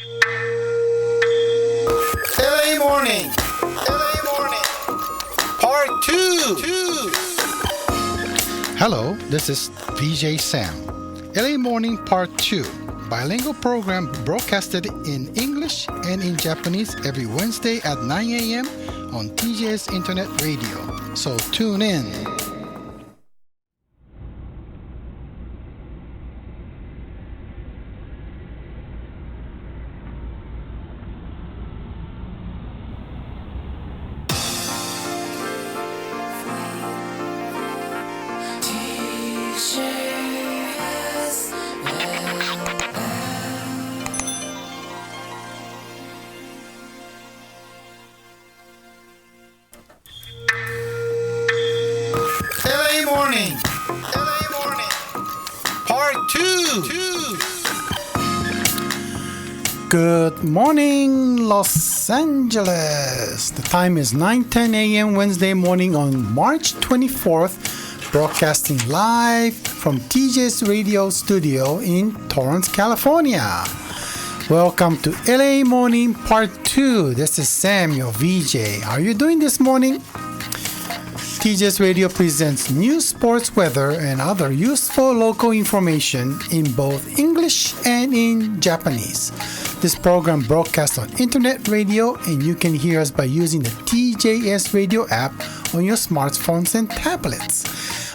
LA Morning Part 2. Hello, this is VJ Sam. LA Morning Part 2. Bilingual program broadcasted in English and in Japanese every Wednesday at 9 a.m. on TJS Internet Radio. So tune in. LA Morning Part 2. Good morning, Los Angeles. The time is 9:10 a.m. Wednesday morning on March 24th, broadcasting live from TJ's Radio Studio in Torrance, California. Welcome to LA Morning Part 2. This is Sam, your VJ. How are you doing this morning? TJ's Radio presents news, sports, weather, and other useful local information in both English and in Japanese. This program broadcasts on internet radio, and you can hear us by using the TJS Radio app on your smartphones and tablets.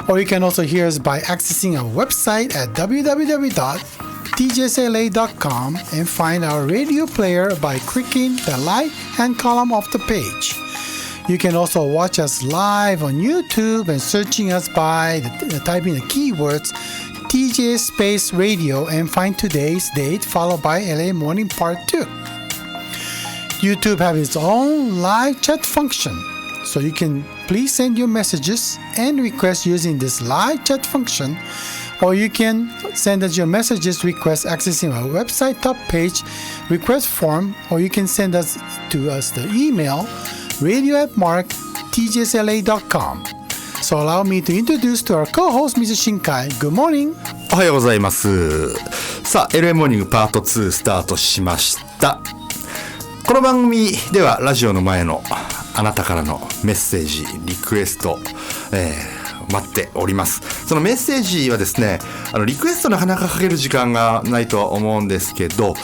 Or you can also hear us by accessing our website at www.tjsla.com and find our radio player by clicking the right-hand column of the page. You can also watch us live on YouTube and searching us by typing the keywords TJ Space Radio and find today's date followed by LA Morning Part 2. YouTube has its own live chat function, so you can please send your messages and requests using this live chat function, or you can send us your messages requests accessing our website top page request form, or you can send us the email radio@tjsla.com. So allow me to introduce to our co-host, Mr. Shinkai. Good morning. おはようございます。さあ LA モーニングパート2スタートしました。この番組ではラジオの前のあなたからのメッセージリクエスト、待っております。そのメッセージはですね、リクエストなかなかかける時間がないとは思うんですけど、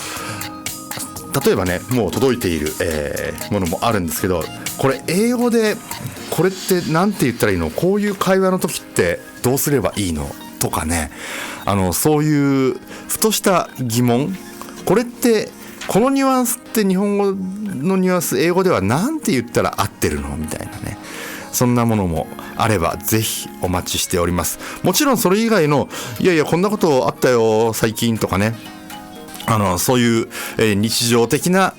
例えばねもう届いている、ものもあるんですけど、これ英語でこれってなんて言ったらいいの、こういう会話の時ってどうすればいいのとかね、そういうふとした疑問、これってこのニュアンスって日本語のニュアンス英語ではなんて言ったら合ってるのみたいなね、そんなものもあればぜひお待ちしております。もちろんそれ以外のいやいやこんなことあったよ最近とかね、そういう、日常的な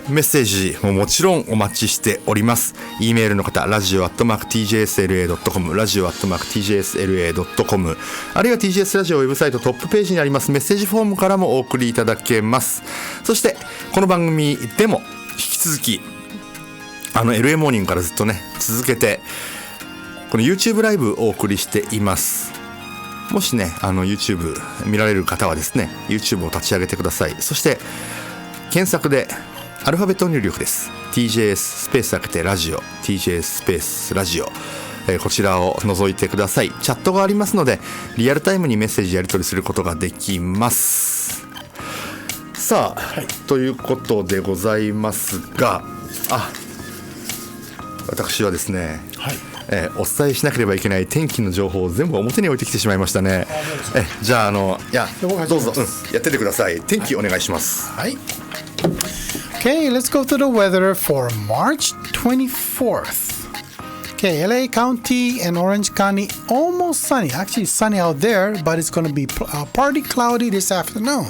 メッセージももちろんお待ちしております。 E メールの方ラジオ@tjsla.com ラジオ@tjsla.com あるいは TJS ラジオウェブサイトトップページにありますメッセージフォームからもお送りいただけます。そしてこの番組でも引き続きLA モーニングからずっとね続けてこの YouTube ライブをお送りしています。もしねYouTube 見られる方はですね YouTube を立ち上げてください。そして検索でアルファベット入力です。 TJS スペース開けてラジオ TJS スペースラジオ、こちらを覗いてください。チャットがありますのでリアルタイムにメッセージやり取りすることができます。さあ、はい、ということでございますが、私はですね、はい、お伝えしなければいけない天気の情報を全部表に置いてきてしまいましたね。じゃあどうぞ、やっててください。天気お願いします。はい。Okay, let's go to the weather for March 24th. Okay, LA County and Orange County almost sunny. Actually sunny out there, but it's going to be partly cloudy this afternoon.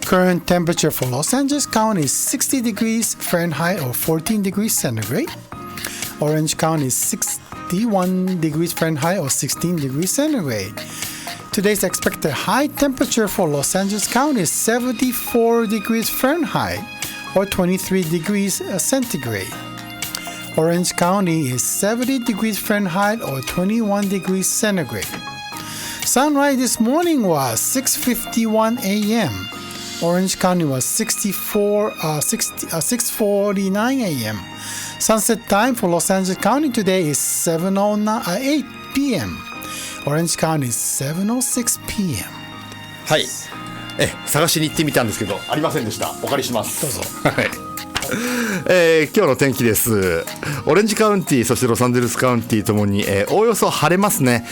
Current temperature for Los Angeles County is 60 degrees Fahrenheit or 14 degrees centigrade. Orange County is 61 degrees Fahrenheit or 16 degrees centigrade. Today's expected high temperature for Los Angeles County is 74 degrees Fahrenheit or 23 degrees centigrade. Orange County is 70 degrees Fahrenheit or 21 degrees centigrade. Sunrise this morning was 6:51 a.m. Orange County was 6:49 a.m. Sunset time for Los Angeles County today is 7:08 p.m. Orange County is 7:06 p.m. はい。探しに行ってみたんですけど、ありませんでした。お借りします。どうぞ。はい。今日の天気です。オレンジカウンティ、そしてロサンゼルスカウンティともに、おおよそ晴れますね。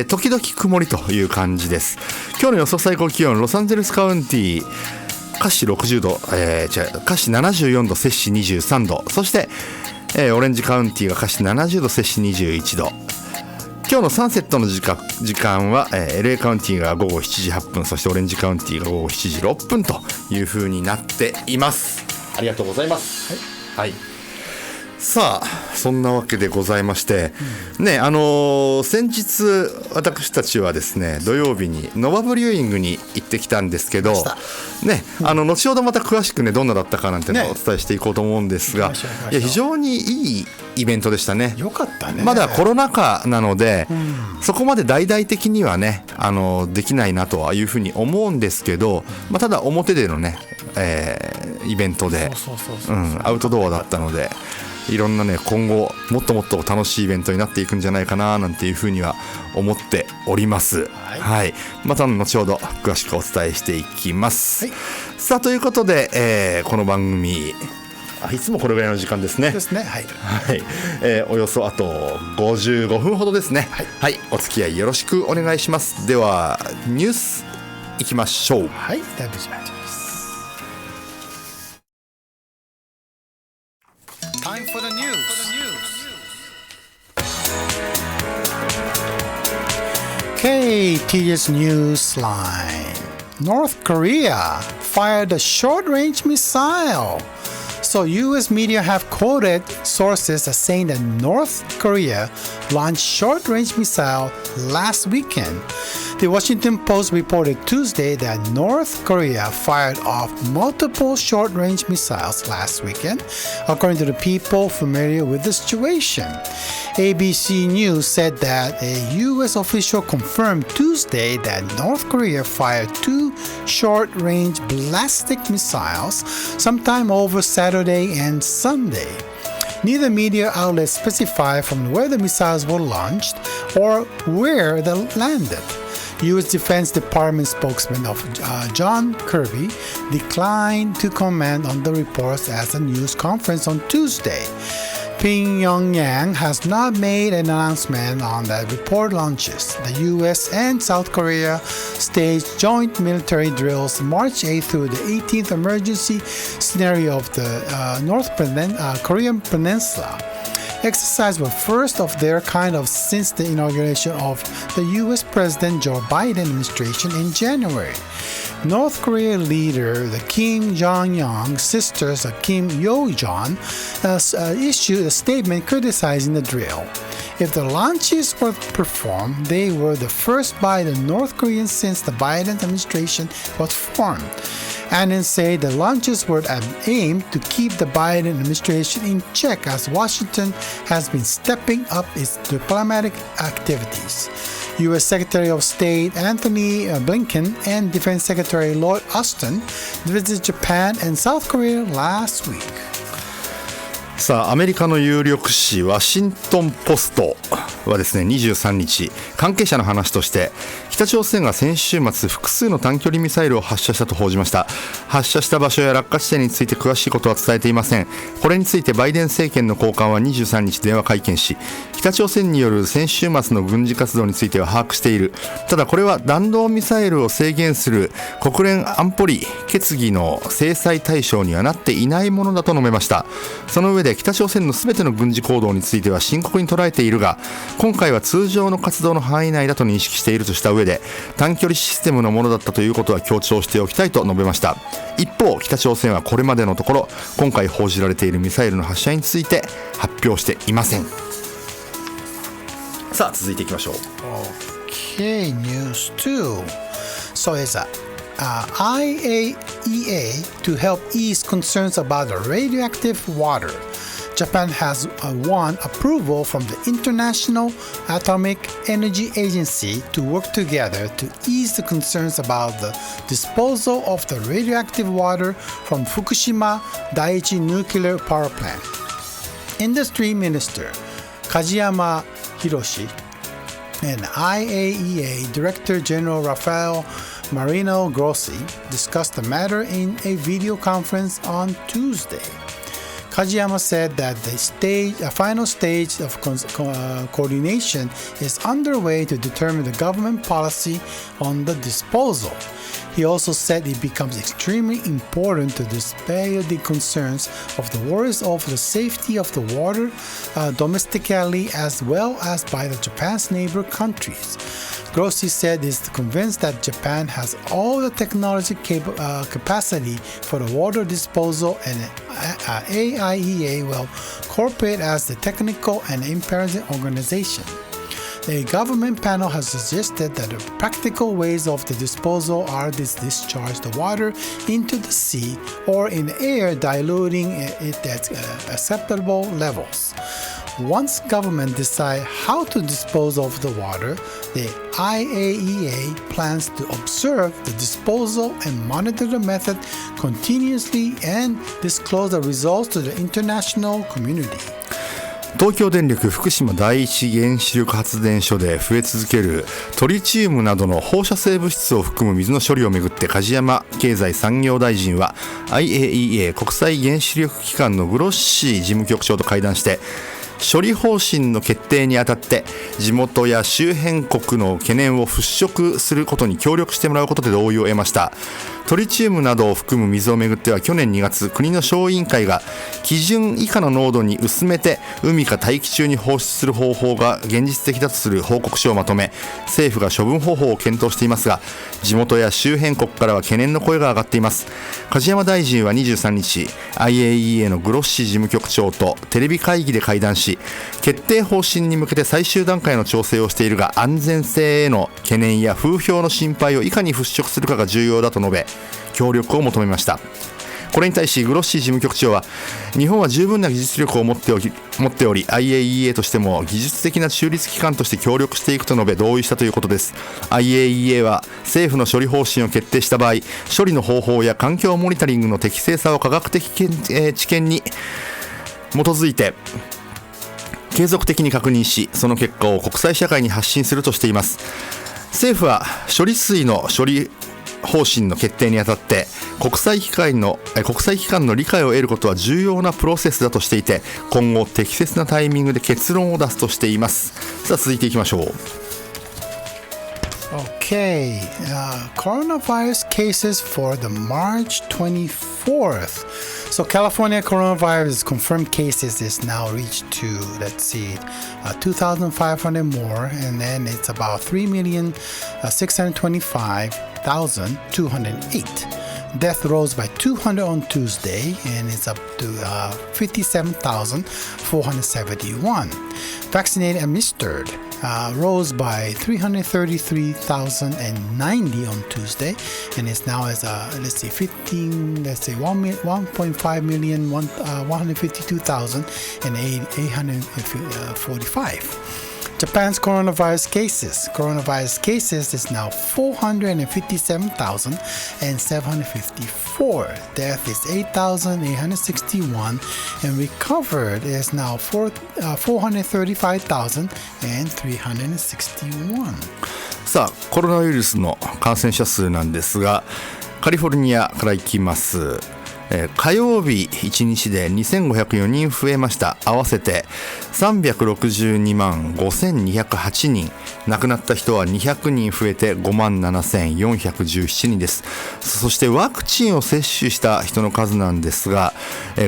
時々曇りという感じです。今日の予想最高気温、ロサンゼルスカウンティカシ60度、カシ74度、摂氏23度、そして、オレンジカウンティがカシ70度、摂氏21度。今日のサンセットの時間は、LA カウンティが午後7時8分、そしてオレンジカウンティが午後7時6分という風になっています。ありがとうございます。はい。さあ、そんなわけでございまして、ね、先日私たちはですね、土曜日にノバブリューイングに行ってきたんですけど、ね、後ほどまた詳しくね、どんなだったかなんてのをお伝えしていこうと思うんですが、いや非常にいいイベントでしたね。よかったね。まだコロナ禍なので、そこまで大々的にはね、できないなとはいうふうに思うんですけど、ただ表でのね、イベントでアウトドアだったので、いろんなね、今後もっともっと楽しいイベントになっていくんじゃないかななんていうふうには思っております。はい、また後ほど詳しくお伝えしていきます。さあ、ということで、この番組いつもこれぐらいの時間ですね。ですね。はい。はい。およそあと55分ほどですね。はい。お付き合いよろしくお願いします。ではニュースいきましょう。はい。大丈夫です。Time for the news. Okay, TS Newsline. North Korea fired a short-range missile. So U.S. media have quoted sources as saying that North Korea launched short-range missile last weekend. The Washington Post reported Tuesday that North Korea fired off multiple short-range missiles last weekend, according to the people familiar with the situation. ABC News said that a U.S. official confirmed Tuesday that North Korea fired two short-range ballistic missiles sometime over Saturday and Sunday. Neither media outlet specified from where the missiles were launched or where they landed. U.S. Defense Department spokesman John Kirby declined to comment on the reports at a news conference on Tuesday. Pyongyang has not made an announcement on that report launches. The U.S. and South Korea staged joint military drills March 8th through the 18th emergency scenario of the North Korean Peninsula. Exercises were first of their kind since the inauguration of the U.S. President Joe Biden administration in January. North Korea leader the Kim Jong-un sisters Kim Yo-jong issued a statement criticizing the drill. If the launches were performed, they were the first by the North Koreans since the Biden administration was formed. Annan said the launches were aimed to keep the Biden administration in check as Washington has been stepping up its diplomatic activities. U.S. Secretary of State Anthony Blinken and Defense Secretary Lloyd Austin visited Japan and South Korea last week. さあ、アメリカの有力紙ワシントンポストはですね、23日関係者の話として、北朝鮮が先週末複数の短距離ミサイルを発射したと報じました。発射した場所や落下地点について詳しいことは伝えていません。これについてバイデン政権の高官は23日電話会見し、北朝鮮による先週末の軍事活動については把握している。ただこれは弾道ミサイルを制限する国連安保理決議の制裁対象にはなっていないものだと述べました。その上で北朝鮮の全ての軍事行動については深刻に捉えているが、今回は通常の活動の範囲内だと認識しているとした上で、短距離システムのものだったということは強調しておきたいと述べました。一方、北朝鮮はこれまでのところ今回報じられているミサイルの発射について発表していません。さあ、続いていきましょう。 Okay, news 2. So it's IAEA to help ease concerns about the radioactive water. Japan has won approval from the International Atomic Energy Agency to work together to ease the concerns about the disposal of the radioactive water from Fukushima Daiichi Nuclear Power Plant. Industry Minister Kajiyama Hiroshi and IAEA Director General Rafael Marino Grossi discussed the matter in a video conference on Tuesday. Kajiyama said that the final stage of coordination is underway to determine the government policy on the disposal. He also said it becomes extremely important to dispel the concerns of the worries over the safety of the water domestically as well as by the Japan's neighbor countries. Grossi said he is convinced that Japan has all the technology capacity for the water disposal and AIEA will cooperate as the technical and impartial organization. The government panel has suggested that the practical ways of the disposal are to discharge the water into the sea or in air, diluting it at acceptable levels. Once government decide how to dispose of the water, the IAEA plans to observe the disposal and monitor the method continuously and disclose the results to the international community. 東京電力福島第一原子力発電所で増え続けるトリチウムなどの放射性物質を含む水の処理をめぐって梶山経済産業大臣は IAEA 国際原子力機関のグロッシー事務局長と会談して処理方針の決定にあたって地元や周辺国の懸念を払拭することに協力してもらうことで同意を得ました。トリチウムなどを含む水をめぐっては去年2月国の小委員会が基準以下の濃度に薄めて海か大気中に放出する方法が現実的だとする報告書をまとめ政府が処分方法を検討していますが地元や周辺国からは懸念の声が上がっています。梶山大臣は23日 IAEA のグロッシー事務局長とテレビ会議で会談し決定方針に向けて最終段階の調整をしているが安全性への懸念や風評の心配をいかに払拭するかが重要だと述べ協力を求めました。これに対しグロッシー事務局長は日本は十分な技術力を持っており IAEA としても技術的な中立機関として協力していくと述べ同意したということです。 IAEA は政府の処理方針を決定した場合処理の方法や環境モニタリングの適正さを科学的知見に基づいて継続的に確認しその結果を国際社会に発信するとしています。政府は処理水の処理方針の決定にあたって国際機関の理解を得ることは重要なプロセスだとしていて今後適切なタイミングで結論を出すとしています。さあ続いていきましょう。Okay, coronavirus cases for the March 24th. So California coronavirus confirmed cases is now reached to, let's see, 2,500 more, and then it's about 3,625,208. Death rose by 200 on Tuesday, and it's up to 57,471. Vaccinated administered rose by 333,090 on Tuesday, and it's now as 1.5 million 152,845. Japan's coronavirus cases is now 457,754. Death is 8,861 and recovered is now 435,361. さあコロナウイルスの感染者数なんですがカリフォルニアからいきます。火曜日1日で2504人増えました。合わせて362万5208人亡くなった人は200人増えて5万7417人です。そしてワクチンを接種した人の数なんですが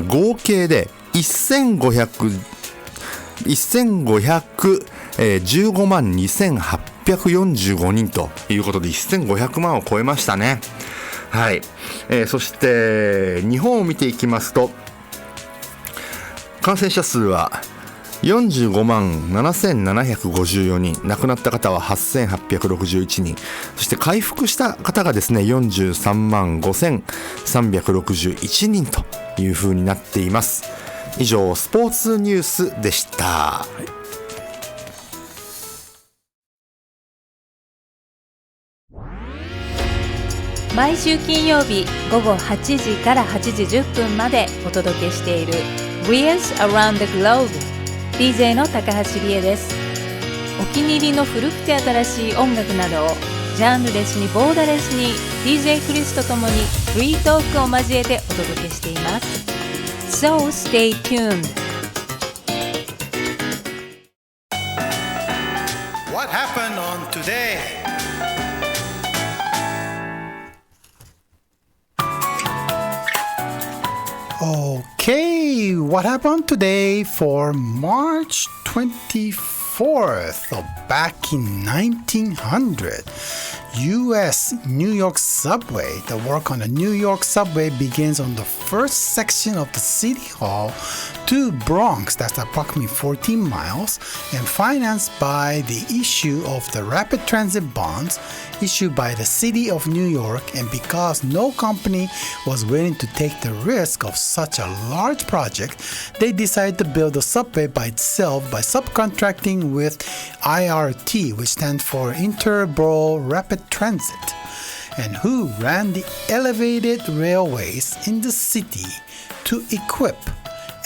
合計で1515万2845人ということで1500万を超えましたね。はい、そして日本を見ていきますと感染者数は45万7754人亡くなった方は8861人そして回復した方がですね43万5361人という風になっています。以上スポーツニュースでした。毎週金曜日午後8時から8時10分までお届けしている Wheels Around the Globe DJ の高橋理恵です。お気に入りの古くて新しい音楽などをジャンルレスにボーダレスに DJ クリスとともにフリートークを交えてお届けしています。So stay tuned. What happened on today? Okay, what happened today for March 24th? So back in 1900, U.S. New York subway. The work on the New York subway begins on the first section of the City Hall to Bronx, that's approximately 14 miles, and financed by the issue of the rapid transit bonds issued by the City of New York. And because no company was willing to take the risk of such a large project, they decided to build the subway by itself by subcontracting with IRT, which stands for Interborough Rapid Transit, and who ran the elevated railways in the city to equip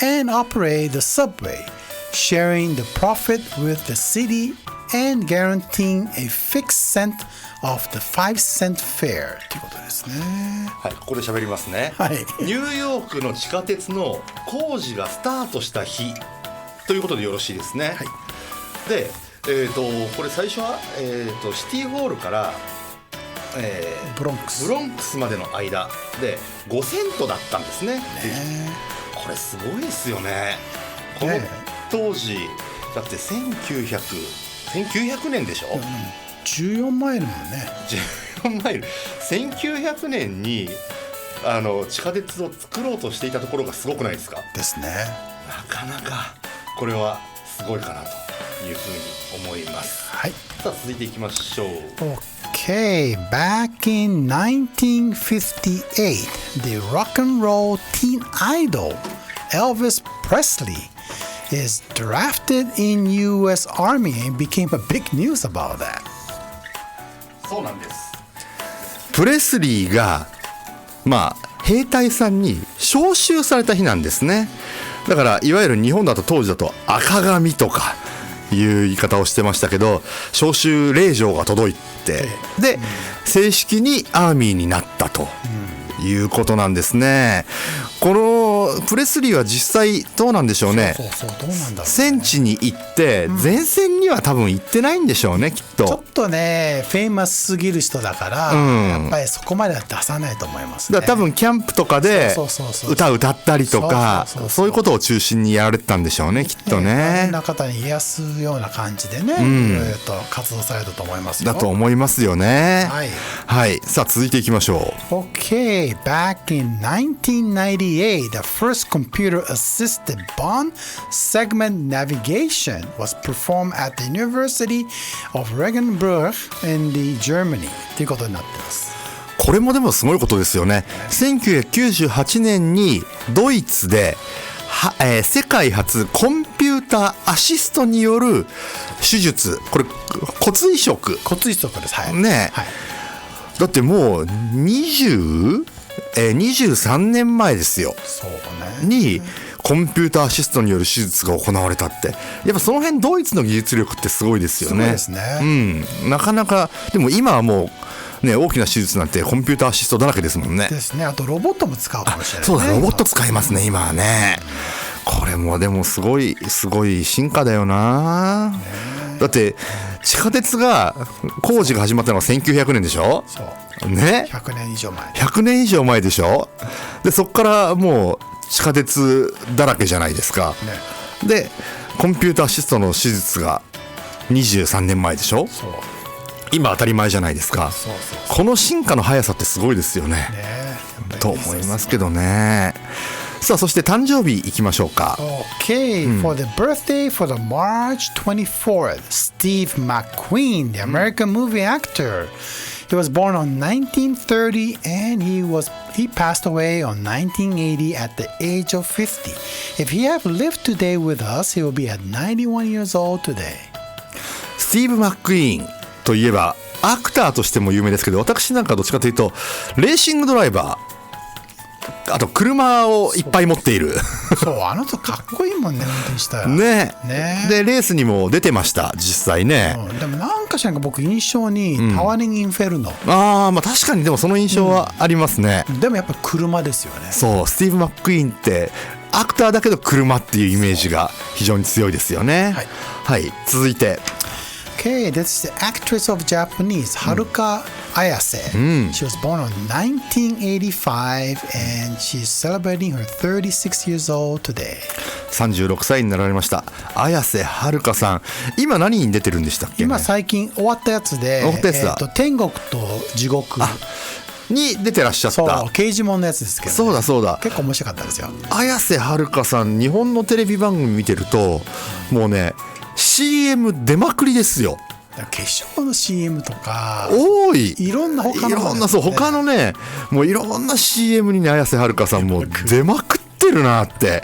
and operate the subway, sharing the profit with the city and guaranteeing a fixed cent of the 5-cent fare ということですね。はい、ここで喋りますね。はい。ニューヨークの地下鉄の工事がスタートした日ということでよろしいですね。はい。で、これ最初は、シティホールから、ブロンクスまでの間で5セントだったんですね。これすごいですよね。この当時だって1900年でしょ。14マイルもね。14マイル。1900年に地下鉄を作ろうとしていたところがすごくないですか。ですね。なかなかこれはすごいかなというふうに思います。はい。さあ続いていきましょう。Okay, back in 1958, the rock and roll teen idol Elvis Presley is drafted in U.S. Army and became a big news about that. そうなんです。プレスリーが兵隊さんに召集された日なんですね。だからいわゆる日本だと当時だと赤紙とかいう言い方をしてましたけど、召集令状が届いて、で正式にアーミーになったということなんですね。このプレスリーは実際どうなんでしょうね。そうどうなんだろうね。戦地に行って前線には多分行ってないんでしょうね、きっと。ちょっとねフェイマスすぎる人だから、やっぱりそこまでは出さないと思いますね。だから多分キャンプとかで歌歌ったりとかそういうことを中心にやられてたんでしょうね、きっとね。いろんな方に癒すような感じでね、いろいろと活動されたと思いますよ。だと思いますよね。はい、はい、さあ続いていきましょう。 Okay, back in 1998, the first computer-assisted bond segment navigation was performed at the University of Regensburg in Germany ということになっています。これもでもすごいことですよね。1998年にドイツで世界初コンピューターアシストによる手術、これ骨移植です。はい。ね、はい、だってもう23年前ですよ。そうね。にコンピューターアシストによる手術が行われたって、やっぱその辺ドイツの技術力ってすごいですよね。すごいですね。なかなかでも今はもうね大きな手術なんてコンピューターアシストだらけですもんね。ですね。あとロボットも使うかもしれない、ね。そうだ、ロボット使いますね今はね。これもでもすごい進化だよな。だって地下鉄が工事が始まったのが1900年でしょ。そうね。100年以上前でしょ。でそこからもう地下鉄だらけじゃないですか、ね、でコンピューターアシストの手術が23年前でしょ。そう今当たり前じゃないですか。この進化の速さってすごいですよ ねと思いますけどね。さあそして誕生日いきましょうか。 Okay, for the birthday for the March 24th, Steve McQueen, the American movie actor, He was born on 1930 and he passed away on 1980 at the age of 50. If he had lived today with us, he would be at 91 years old today. スティーブ・マックイーンといえばアクターとしても有名ですけど、私なんかどっちかというとレーシングドライバー、あと車をいっぱい持っているそう、あの人かっこいいもんね、運転したらね。ねでレースにも出てました実際ね、でもなんかしらんか僕印象にタワリング・インフェルノ、まあ確かにでもその印象はありますね、でもやっぱ車ですよね。そう、スティーブ・マックイーンってアクターだけど車っていうイメージが非常に強いですよね。はい、続いてOkay, this is the actress of Japanese, Haruka Ayase. She was born on 1985 and she's celebrating her 36 years old today. 36歳になられました綾瀬はるかさん。今何に出てるんでしたっけね。今最近終わったやつで、天国と地獄に出てらっしゃった。そう、刑事物のやつですけど、ね、そうだ結構面白かったですよ。綾瀬はるかさん、日本のテレビ番組見てるともうね CM 出まくりですよ。化粧の CM とか多い、いろんな他の、ね、そう他のね、もういろんな CM にね綾瀬はるかさんも出まくってるなって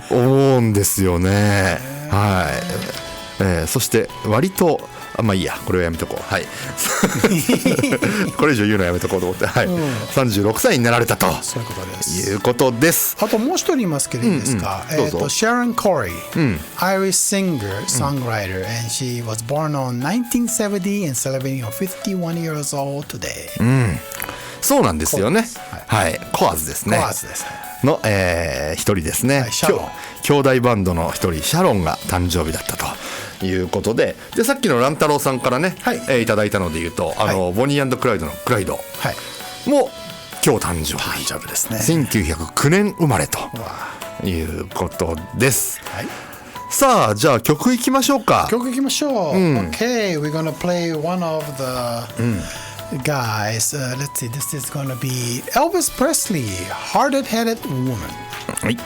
思うんですよね。はい、そして割とまあいいや、これはやめとこう。はいこれ以上言うのはやめとこうと思って、はい、36歳になられたとそういうことです。いうことです。あともう一人いますけどいいですか。Sharon Corey、Irish singer, songwriter, and she was born on 1970 and celebrating her 51 years old today、そうなんですよね。はい、コアーズですね。コアーズですの、一人ですね、はい、シャロン兄弟バンドの一人シャロンが誕生日だったということで、さっきの乱太郎さんからね、いただいたので言うと、ボニー&クライドのクライドも今日誕生日ですね。1909年生まれということです。さあじゃあ曲いきましょうか。曲いきましょう。Okay, we're gonna play one of the、guys. Let's see. This is gonna be Elvis Presley, Hard-Headed Woman. はい。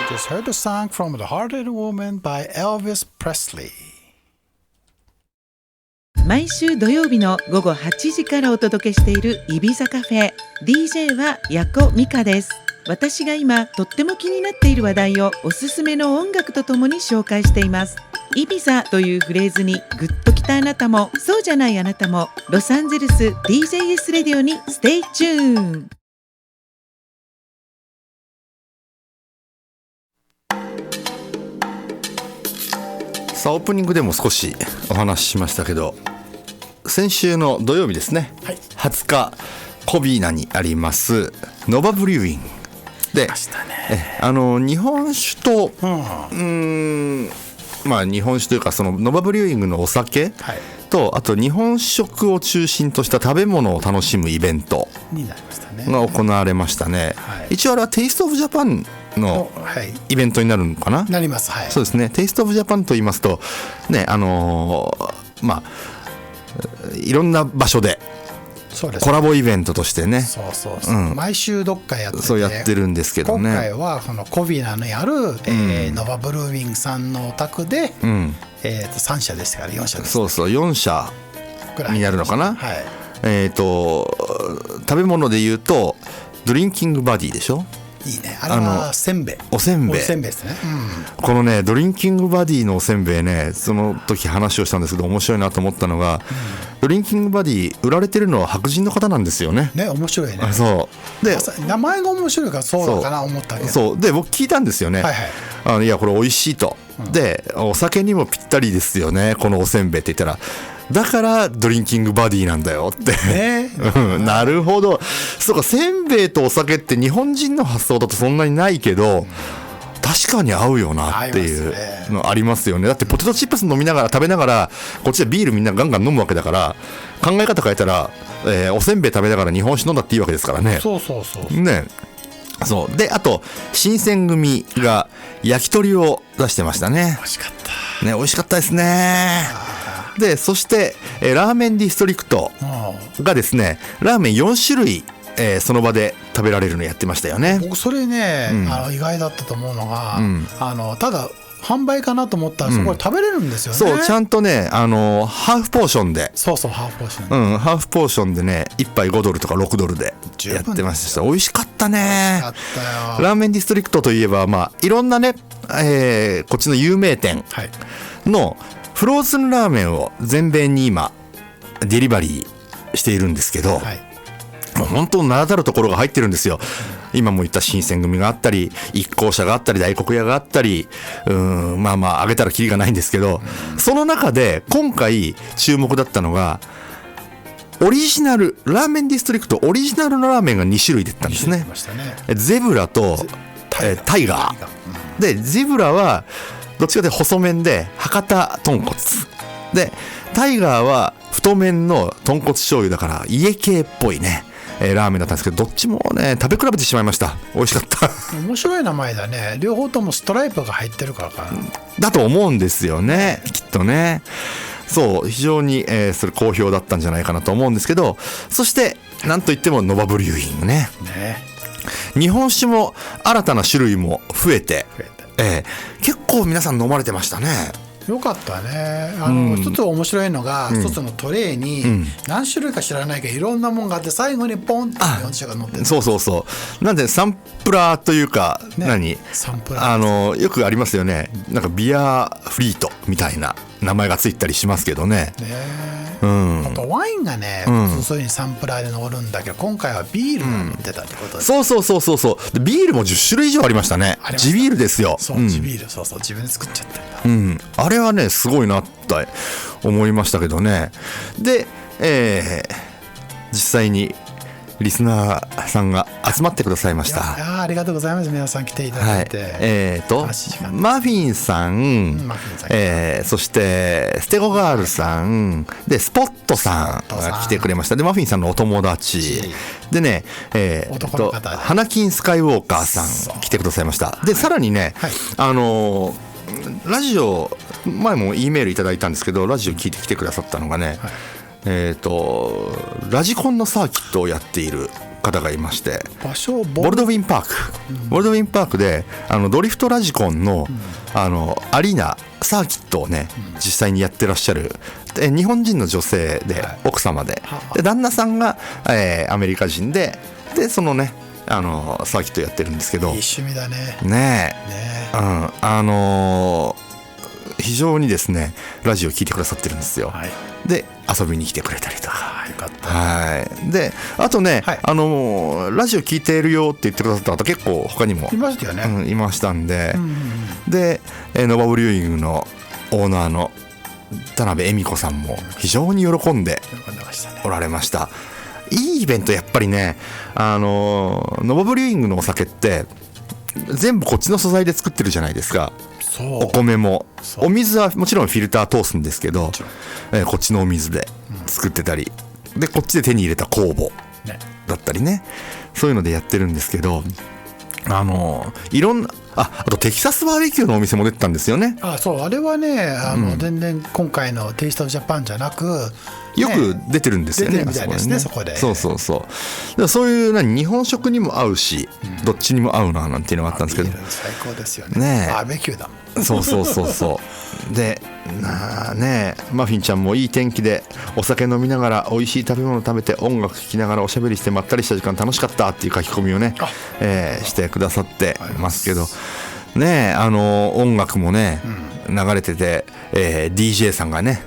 Just heard the song from The Hard-Headed Woman by Elvis Presley. 毎週土曜日の午後8時からお届けしているイビザカフェ。 DJ はヤコミカです。私が今とっても気になっている話題をおすすめの音楽とともに紹介しています。イビザというフレーズにグッときたあなたもそうじゃないあなたも、ロサンゼルス DJS レディオにステイチューン。さあオープニングでも少しお話ししましたけど、先週の土曜日ですね、20日コビーナにありますノバブリューイングで、日本酒と、まあ日本酒というかそのノバブリューイングのお酒と、あと日本食を中心とした食べ物を楽しむイベントが行われましたね。一応あれはテイストオブジャパンのイベントになるのかな。なります。そうですね。テイストオブジャパンと言いますとね、まあいろんな場所でコラボイベントとしてね、毎週どっかやってて、そうやってるんですけどね。今回はこのコビナにある、ノバブルーイングさんのお宅で、3社ですから4社です、そう4社になるのかな。食べ物で言うとドリンキングバディでしょ。いいね。あれはせんべい。おせんべいですね。このねドリンキングバディのおせんべいね、その時話をしたんですけど面白いなと思ったのが、ドリンキングバディ売られてるのは白人の方なんですよね。面白いね。そうで名前が面白いからそうだかな思ったけど、そうで僕聞いたんですよね。いやこれ美味しいと、でお酒にもぴったりですよねこのおせんべいって言ったら、だからドリンキングバディなんだよって、なるほど。そうか、せんべいとお酒って日本人の発想だとそんなにないけど、確かに合うよなっていうのありますよね。だってポテトチップス飲みながら食べながらこっちでビールみんなガンガン飲むわけだから、考え方変えたら、おせんべい食べながら日本酒飲んだっていいわけですからね。ね。そうで、あと新選組が焼き鳥を出してましたね。美味しかったね。美味しかったですね。でそして、ラーメンディストリクトがですね、ラーメン4種類その場で食べられるのやってましたよね。僕それね、意外だったと思うのが、ただ販売かなと思ったらそこで食べれるんですよね。そうちゃんとねハーフポーションで、そうハーフポーション、ハーフポーションでね1杯$5とか$6でやってました。美味しかったね。あったよ。ラーメンディストリクトといえば、いろんなね、こっちの有名店のフローズンラーメンを全米に今デリバリーしているんですけど、もう本当名だたるところが入ってるんですよ。今も言った新選組があったり、一行社があったり、大黒屋があったり、あげたらキリがないんですけど、その中で今回注目だったのがオリジナルラーメンディストリクトオリジナルのラーメンが2種類出たんですね。ゼブラとタイガーで、ゼブラはどっちかというと細麺で博多豚骨で、タイガーは太麺の豚骨醤油だから家系っぽいねラーメンだったんですけど、どっちもね食べ比べてしまいました。美味しかった面白い名前だね。両方ともストライプが入ってるからかなだと思うんですよね、きっとね。そう非常に、それ好評だったんじゃないかなと思うんですけど、そしてなんといってもノバブリューイングね。日本酒も新たな種類も増えて、結構皆さん飲まれてましたね。よかったね。一つ面白いのが、一つのトレイに何種類か知らないけどいろんなもんがあって、最後にポンって日本酒が乗ってる。そうなんでサンプラーというか、サンプラーよくありますよね。なんかビアフリートみたいな名前がついたりしますけどね。あとワインがね、普通そういうにサンプラーで乗るんだけど、今回はビールが乗ってたってことで、そうでビールも10種類以上ありましたね。地ビールですよ。地ビール、自分で作っちゃったんだ。あれはねすごいなって思いましたけどね。で、実際にリスナーさんが集まってくださいました。ありがとうございます。皆さん来ていただいて、マフィンさん、そしてステゴガールさんで、スポットさんが来てくれました。でマフィンさんのお友達でね、花金スカイウォーカーさん来てくださいました。でさらにね、ラジオ前も E メールいただいたんですけど、ラジオ聞いてきてくださったのがね、ラジコンのサーキットをやっている方がいまして、ボルドウィンパークでドリフトラジコンの、アリーナサーキットをね、実際にやってらっしゃる日本人の女性で、奥様で旦那さんが、アメリカ人でそのねサーキットやってるんですけど、いい趣味だね。非常にですねラジオ聞いてくださってるんですよ。で遊びに来てくれたりとか。よかった。であとね、ラジオ聞いてるよって言ってくださった方結構他にもいましたよね。いましたんで、でノバブリューイングのオーナーの田辺恵美子さんも非常に喜んでおられました。いいイベントやっぱりね、ノバブリューイングのお酒って全部こっちの素材で作ってるじゃないですか。お米もお水はもちろんフィルター通すんですけど、こっちのお水で作ってたり、でこっちで手に入れた酵母だったりね、そういうのでやってるんですけど、いろんなあとテキサスバーベキューのお店も出てたんですよね。あれはね全然今回のテイストオブジャパンじゃなくよく出てるんですよね。出てるみたいですね、そこで。そういう日本食にも合うし、どっちにも合うななんていうのがあったんですけど、最高ですよね。バーベキューだもん。でマフィンちゃんもいい天気でお酒飲みながら美味しい食べ物食べて音楽聴きながらおしゃべりしてまったりした時間楽しかったっていう書き込みをね、してくださってますけどね、音楽もね、流れてて、DJ さんがね、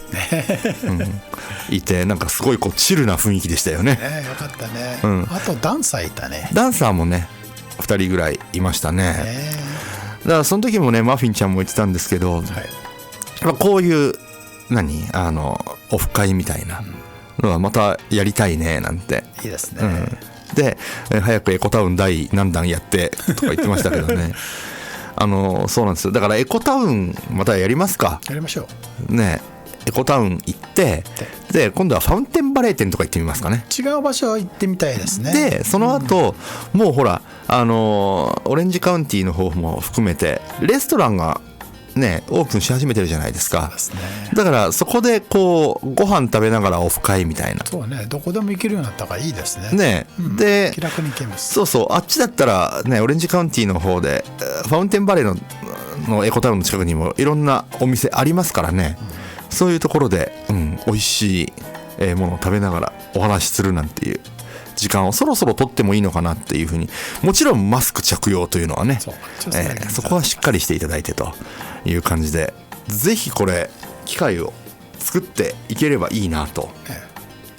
いて、なんかすごいチルな雰囲気でしたよね。よかったね。あとダンサーいたね。ダンサーもね2人ぐらいいましたね。だからその時もねマフィンちゃんも言ってたんですけど、こういうオフ会みたいなのはまたやりたいねなんて。いいですね。で早くエコタウン第何弾やってとか言ってましたけどね。そうなんですよ。だからエコタウンまたやりますか。やりましょうね。エコタウン行ってで今度はファウンテンバレー店とか行ってみますかね。違う場所行ってみたいですね。でその後、もうほらオレンジカウンティの方も含めてレストランがねオープンし始めてるじゃないですか。そうですね。だからそこでこうご飯食べながらオフ会みたいなそうね、どこでも行けるようになったからいいですね。ね、で気楽に行けます。そうそう、あっちだったらねオレンジカウンティの方でファウンテンバレーのエコタウンの近くにもいろんなお店ありますからね、そういうところで、美味しいものを食べながらお話しするなんていう時間をそろそろ取ってもいいのかなっていうふうに、もちろんマスク着用というのはね、そこはしっかりしていただいてという感じで、ぜひこれ機会を作っていければいいなと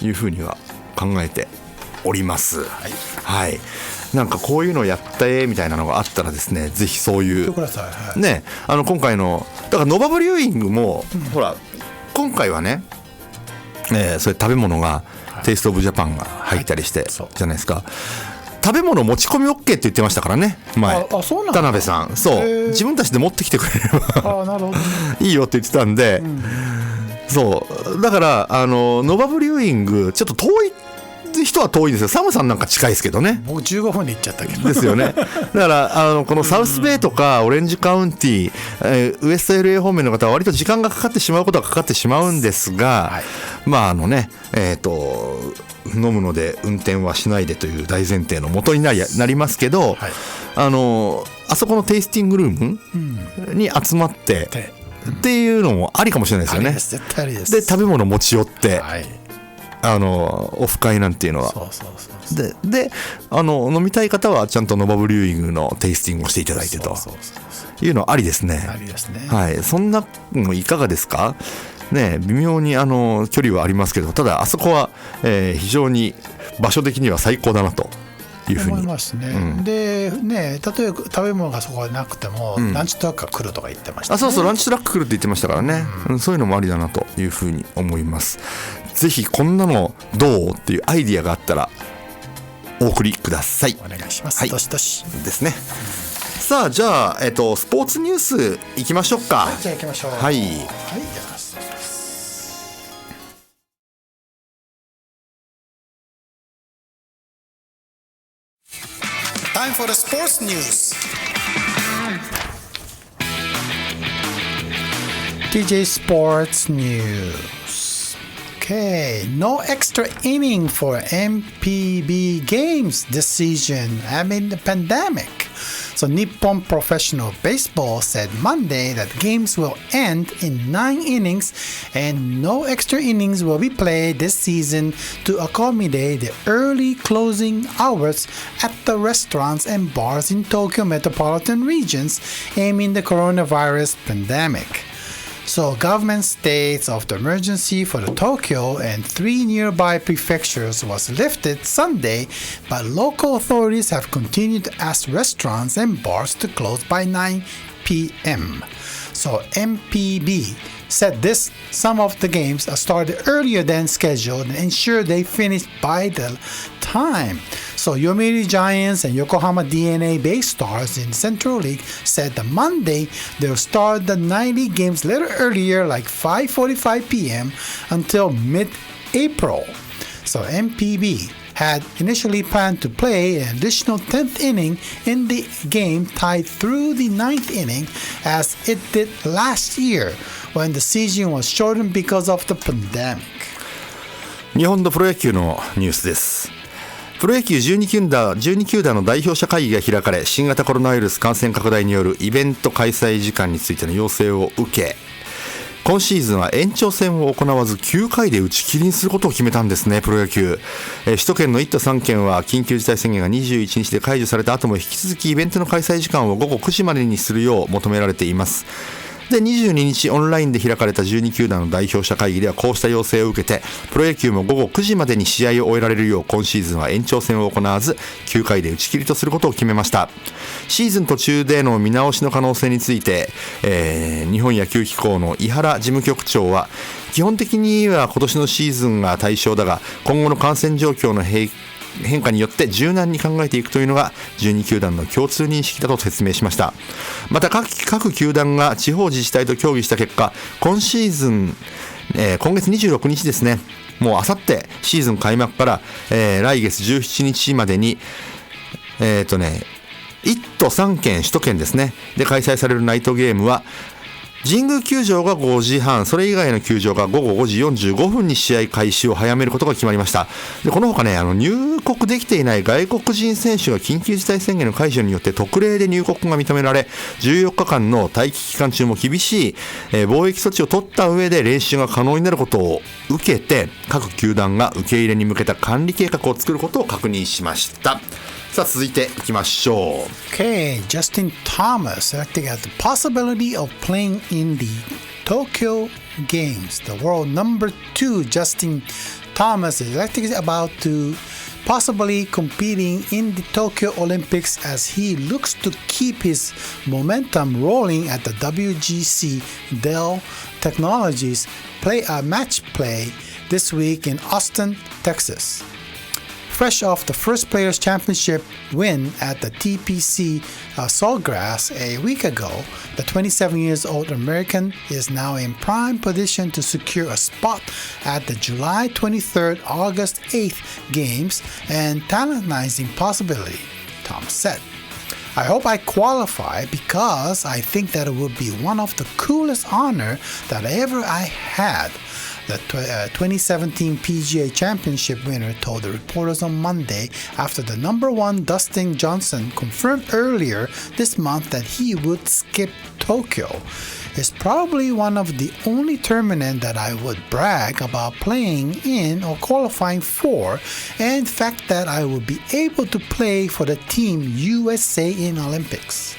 いうふうには考えております。はい、なんかこういうのやったみたいなのがあったらですね、ぜひそういうね、今回のだからノバブリューイングも、ほら今回はね、そういう食べ物がテイストオブジャパンが入ったりしてじゃないですか。食べ物持ち込み OK って言ってましたからね前。そうなんだ。田辺さん、そう自分たちで持ってきてくれればなるほど、ね、いいよって言ってたんで、そうだからノバブリューイングちょっと遠い人は遠いんですよ。サムさんなんか近いですけどね。僕15分で行っちゃったけどですよね。だからこのサウスベイとかオレンジカウンティ、ウエスト LA 方面の方は割と時間がかかってしまうことはかかってしまうんですが、まあね飲むので運転はしないでという大前提の元になりますけど、あそこのテイスティングルームに集まってっていうのもありかもしれないですよね。絶対ありです。で食べ物持ち寄って、オフ会なんていうのはで飲みたい方はちゃんとノバブリューイングのテイスティングをしていただいてというのありですね。はい、そんなのいかがですかね。微妙に距離はありますけど、ただあそこは、非常に場所的には最高だなというふうに思いますね。でね、例えば食べ物がそこはなくても、ランチトラックが来るとか言ってましたね。そうランチトラック来るって言ってましたからね、そういうのもありだなというふうに思います。ぜひこんなのどうっていうアイディアがあったらお送りください。お願いします。どしどしですね。さあじゃあ、スポーツニュースいきましょうか。じゃあ行きましょう。はい、Time for the sports news. DJ Sports News. Okay, no extra inning for MPB games this season amid the pandemic. So Nippon Professional Baseball said Monday that games will end in 9 innings and no extra innings will be played this season to accommodate the early closing hours at the restaurants and bars in Tokyo metropolitan regions amid the coronavirus pandemic. So government states of the emergency for the Tokyo and 3 nearby prefectures was lifted Sunday, but local authorities have continued to ask restaurants and bars to close by 9 p.m. So MPB said some of the games are started earlier than scheduled and ensure they finish by the time. So Yomiuri Giants and Yokohama DNA Baystars in Central League said that Monday they'll start the 90 games a little earlier, like 5:45 p.m. until mid-April. So MPB had initially planned to play an additional 10th inning in the game tied through the 9th inning as it did last year when the season was shortened because of the pandemic. 日本のプロ野球のニュースです。プロ野球12球団の代表者会議が開かれ、新型コロナウイルス感染拡大によるイベント開催時間についての要請を受け、今シーズンは延長戦を行わず9回で打ち切りにすることを決めたんですね。プロ野球、首都圏の1都3県は緊急事態宣言が21日で解除された後も引き続きイベントの開催時間を午後9時までにするよう求められています。で22日オンラインで開かれた12球団の代表者会議ではこうした要請を受けて、プロ野球も午後9時までに試合を終えられるよう今シーズンは延長戦を行わず9回で打ち切りとすることを決めました。シーズン途中での見直しの可能性について、日本野球機構の井原事務局長は、基本的には今年のシーズンが対象だが今後の感染状況の変化によって柔軟に考えていくというのが12球団の共通認識だと説明しました。また 各球団が地方自治体と協議した結果、今シーズン、今月26日ですね、もうあさってシーズン開幕から、来月17日までに1都3県首都圏ですねで開催されるナイトゲームは神宮球場が5時半、それ以外の球場が午後5時45分に試合開始を早めることが決まりました。でこのほかね、入国できていない外国人選手が緊急事態宣言の解除によって特例で入国が認められ、14日間の待機期間中も厳しい、防疫措置を取った上で練習が可能になることを受けて、各球団が受け入れに向けた管理計画を作ることを確認しました。さあ続いていきましょう。 Okay, Justin Thomas selected as the possibility of playing in the Tokyo Games. The world number 2 Justin Thomas is elected about to possibly competing in the Tokyo Olympics as he looks to keep his momentum rolling at the WGC Dell Technologies match play this week in Austin, Texas. Fresh off the first Players Championship win at the TPC Sawgrass a week ago, the 27-year-old American is now in prime position to secure a spot at the July 23rd, August 8th games and tantalizing possibility, Thomas said. I hope I qualify because I think that it would be one of the coolest honor that ever I had. The 2017 PGA Championship winner told the reporters on Monday after the number 1 Dustin Johnson confirmed earlier this month that he would skip Tokyo. It's probably one of the only tournaments that I would brag about playing in or qualifying for, and the fact that I would be able to play for the Team USA in Olympics.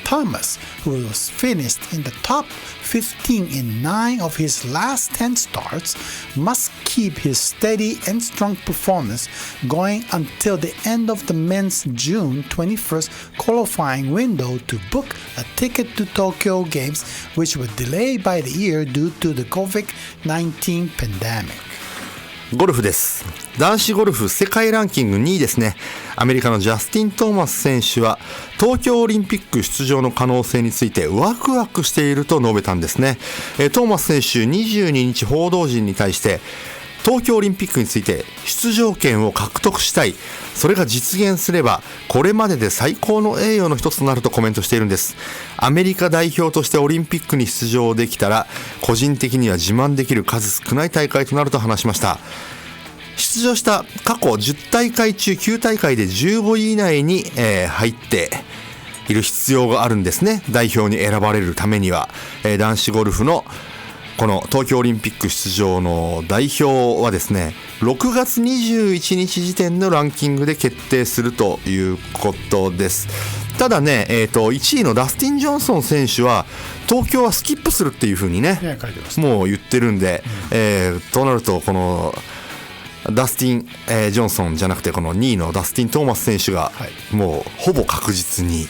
Thomas, who was finished in the top 15 in 9 of his last 10 starts, must keep his steady and strong performance going until the end of the men's June 21st qualifying window to book a ticket to Tokyo Games, which was delayed by the year due to the COVID-19 pandemic. ゴルフです。男子ゴルフ世界ランキング2位ですね。アメリカのジャスティン・トーマス選手は東京オリンピック出場の可能性についてワクワクしていると述べたんですね。トーマス選手22日報道陣に対して東京オリンピックについて出場権を獲得したい、それが実現すればこれまでで最高の栄誉の一つとなるとコメントしているんです。アメリカ代表としてオリンピックに出場できたら個人的には自慢できる数少ない大会となると話しました。出場した過去10大会中9大会で15位以内に、入っている必要があるんですね。代表に選ばれるためには、男子ゴルフのこの東京オリンピック出場の代表はですね、6月21日時点のランキングで決定するということです。ただね、1位のダスティン・ジョンソン選手は東京はスキップするっていう風にね、もう言ってるんで、となるとこのダスティン、ジョンソンじゃなくてこの2位のダスティン・トーマス選手がもうほぼ確実に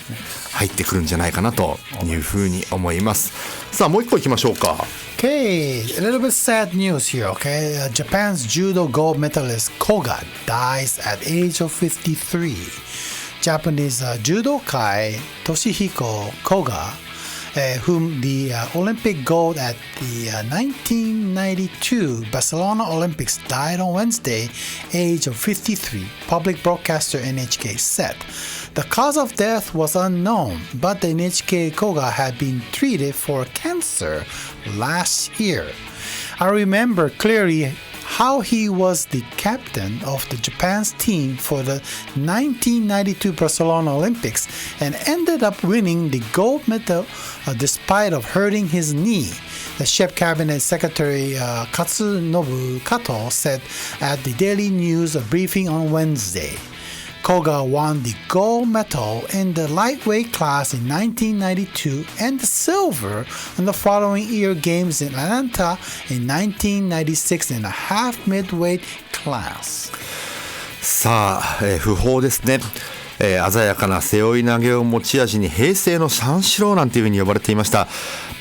入ってくるんじゃないかなというふうに思います。さあもう一個いきましょうか。Okay, a little bit sad news here, okay? Japan's judo gold medalist Koga dies at age of 53. Japanese judokai Toshihiko Koga, whom the Olympic gold at the 1992 Barcelona Olympics, died on Wednesday, age of 53, public broadcaster NHK said. The cause of death was unknown, but the NHK Koga had been treated for cancer last year. I remember clearly how he was the captain of the Japan's team for the 1992 Barcelona Olympics and ended up winning the gold medal despite of hurting his knee. The Chef Cabinet Secretary Katsunobu Kato said at the Daily News briefing on Wednesday. Koga won the gold medal in the lightweight class in 1992 and the silver in the following year games in Atlanta in 1996 in a half midweight class. さあ、不法ですね。鮮やかな背負い投げを持ち味に平成の三四郎なんていう風に呼ばれていました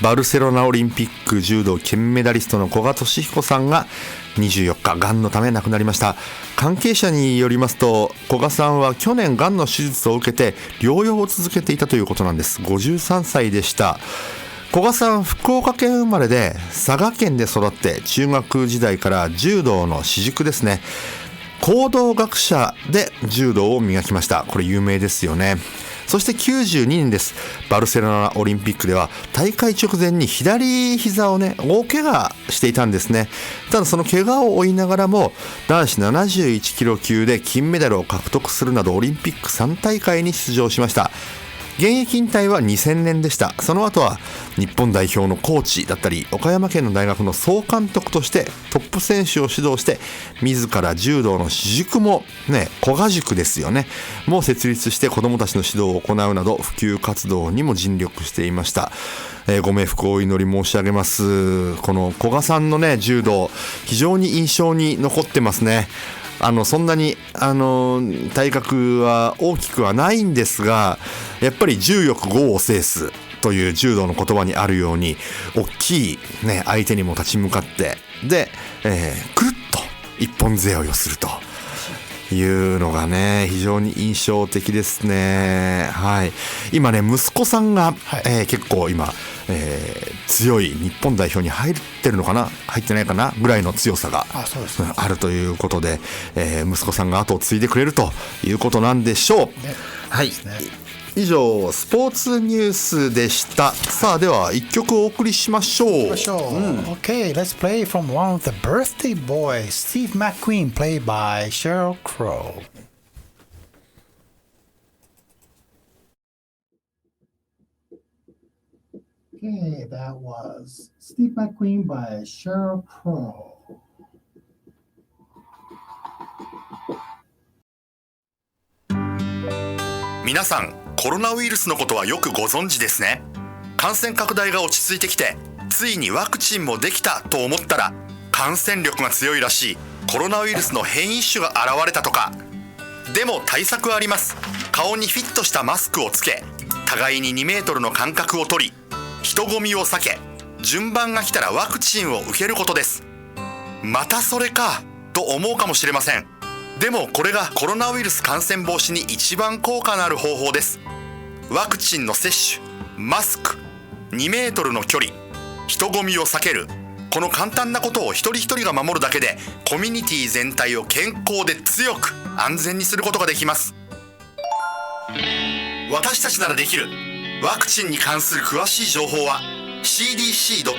バルセロナオリンピック柔道金メダリストの古賀稔彦さんが24日がんのため亡くなりました。関係者によりますと古賀さんは去年がんの手術を受けて療養を続けていたということなんです。53歳でした。古賀さん福岡県生まれで佐賀県で育って中学時代から柔道の私塾ですね、行動学者で柔道を磨きました。これ有名ですよね。そして92年です。バルセロナオリンピックでは大会直前に左膝をね大怪我していたんですね。ただその怪我を負いながらも男子71キロ級で金メダルを獲得するなどオリンピック3大会に出場しました。現役引退は2000年でした。その後は日本代表のコーチだったり岡山県の大学の総監督としてトップ選手を指導して、自ら柔道の私塾もね、古賀塾ですよね、もう設立して子どもたちの指導を行うなど普及活動にも尽力していました。ご冥福をお祈り申し上げます。この古賀さんのね柔道、非常に印象に残ってますね。そんなに体格は大きくはないんですが、やっぱり柔よく剛を制すという柔道の言葉にあるように、大きい、ね、相手にも立ち向かってで、くるっと一本背負いをするというのがね非常に印象的ですね。はい、今ね息子さんが、結構今、強い日本代表に入ってるのかな入ってないかなぐらいの強さがあるということで、息子さんが後を継いでくれるということなんでしょう。はい、以上スポーツニュースでした。さあでは一曲お送りしましょう。Okay, let's play from one of the birthday boys, Steve McQueen, played by Sheryl Crow. Okay, that was Steve McQueen by Sheryl Crow. 皆さん、コロナウイルスのことはよくご存知ですね。感染拡大が落ち着いてきて、ついにワクチンもできたと思ったら、感染力が強いらしいコロナウイルスの変異種が現れたとか。でも対策はあります。顔にフィットしたマスクをつけ、互いに2メートルの間隔を取り、人混みを避け、順番が来たらワクチンを受けることです。またそれかと思うかもしれません。でもこれがコロナウイルス感染防止に一番効果のある方法です。ワクチンの接種、マスク、2メートルの距離、人混みを避ける、この簡単なことを一人一人が守るだけで、コミュニティ全体を健康で強く安全にすることができます。私たちならできる。ワクチンに関する詳しい情報は cdc.gov/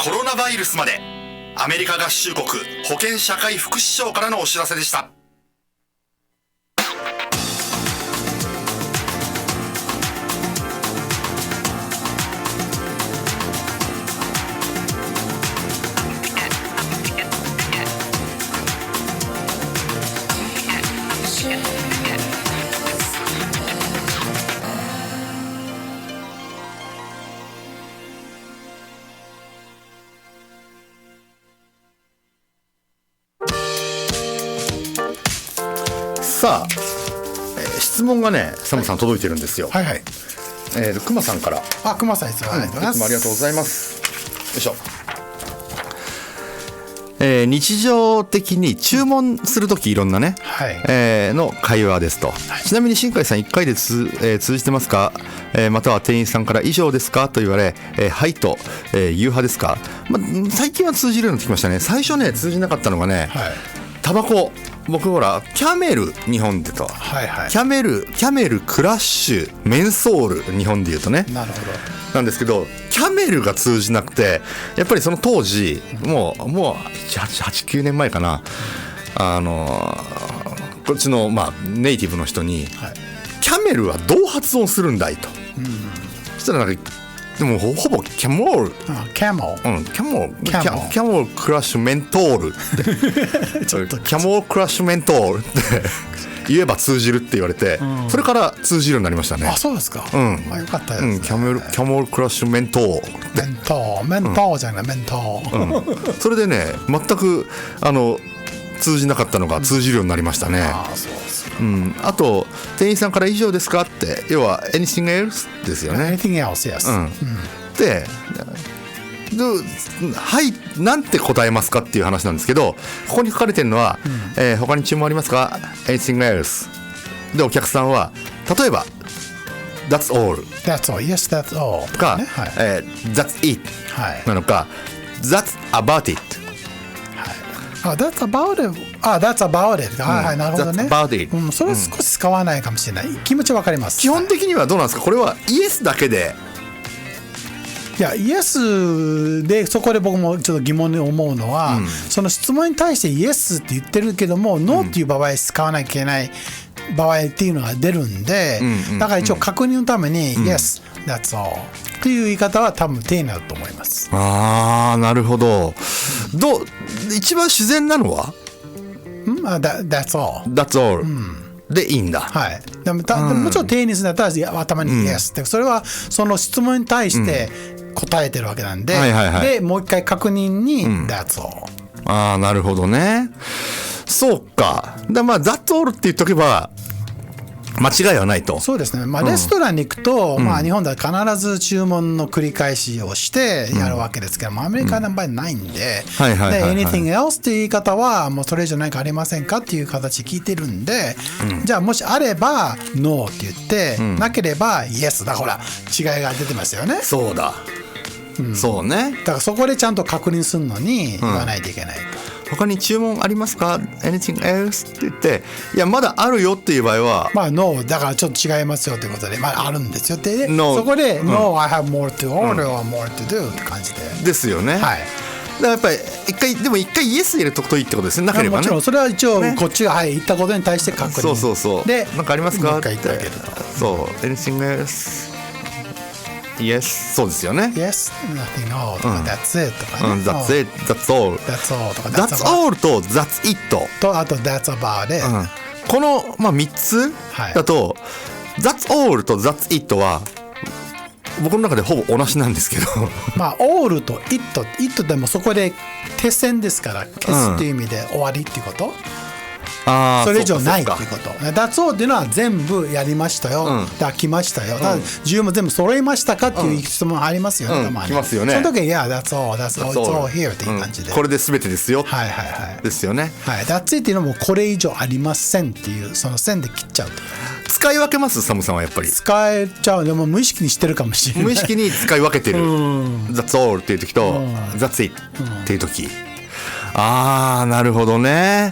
コロナバイルスまで。アメリカ合衆国保健社会福祉省からのお知らせでした。さあ、質問がねサムさん届いてるんですよ。はいはい。くまさんから。くまさんいつもありがとうございます。いつもありがとうございます。よいしょ。日常的に注文するときいろんなね、の会話ですと、ちなみに新海さん1回で通じてますか、または店員さんから以上ですかと言われ、はいと、言う派ですか。最近は通じるようになってきましたね。最初ね通じなかったのがね、タバコ、僕ほらキャメル日本でと、キャメルクラッシュメンソール日本で言うとね、なるほどなんですけど、キャメルが通じなくて、やっぱりその当時もう8、9年前かな、こっちのネイティブの人に、キャメルはどう発音するんだいと、そしたらなんかでもほぼキャモール、キャモールクラッシュメントールってキャモールクラッシュメントールって言えば通じるって言われて、それから通じるようになりましたね。あ、そうですか。よかったですね。キャモールクラッシュメントーメントーじゃないメントー、それでね全く通じなかったのが通じるようになりましたね。あと店員さんから以上ですかって、要は anything else ですよね。 anything else, yes、ではいなんて答えますかっていう話なんですけど、ここに書かれてるのは、他に注文ありますか anything else で、お客さんは例えば that's all yes that's all か、that's it、なのか that's about it、That's about it. That's about it. はいはい、なるほどね。 That's about it それ少し使わないかもしれない。気持ちわかります。基本的にはどうなんですか？これはイエスだけで。いや、イエスでそこで僕もちょっと疑問に思うのは、その質問に対してイエスって言ってるけども、ノーっていう場合使わなきゃいけない場合っていうのが出るんで、だから一応確認のために、Yes, that's all っていう言い方は多分丁寧だと思います。ああ、なるほど。一番自然なのはThat's all. That's all、でいいんだ。はい。でももちろん丁寧になったら頭に Yes って、それはその質問に対して答えてるわけなんで、でもう一回確認に、That's all。ああ、なるほどね。そうか。まあ That's all って言っとけば間違いはないと。そうですね。まあレストランに行くと、まあ日本では必ず注文の繰り返しをしてやるわけですけども、アメリカの場合ないんで、で Anything else っていう言い方はもうそれ以上何かありませんかっていう形聞いてるんで、じゃあもしあれば No って言って、なければ Yes だ。ほら違いが出てますよね。そうだ。そうね。だからそこでちゃんと確認するのに言わないといけないと。他に注文ありますか Anything else って言って、いやまだあるよっていう場合は、まあ No だからちょっと違いますよということで、まああるんですよって、No そこで No I have more to order or more to do って感じで。ですよね。はい。だからやっぱり一回イエス入れとくといいってことですね。なければね。もちろんそれは一応こっちが言ったことに対して確認。そうで、なんかありますかもう一回言ってあげると。そう Anything else Yes そうですよね。 Yes nothing all とか That's it とかね。That's it That's all That's all とか That's all と That's it とあと That's about it、このまあ3つだと、That's all と That's it は僕の中でほぼ同じなんですけどまあ all と it でもそこで停戦ですから、消すっていう意味で終わりっていうこと、それ以上ないっていうこと。That's all っていうのは全部やりましたよ、飽きましたよ、自分も全部揃いましたかっていう質問ありますよね、来ますよね。その時に Yeah that's all it's all here っていう感じで、これで全てですよ、ですよね。That's it っていうのもこれ以上ありませんっていうその線で切っちゃうと。使い分けます？サムさんはやっぱり使えちゃう。でも無意識にしてるかもしれない。無意識に使い分けてるThat's all っていう時とThat's it っていう時。ああ、なるほどね。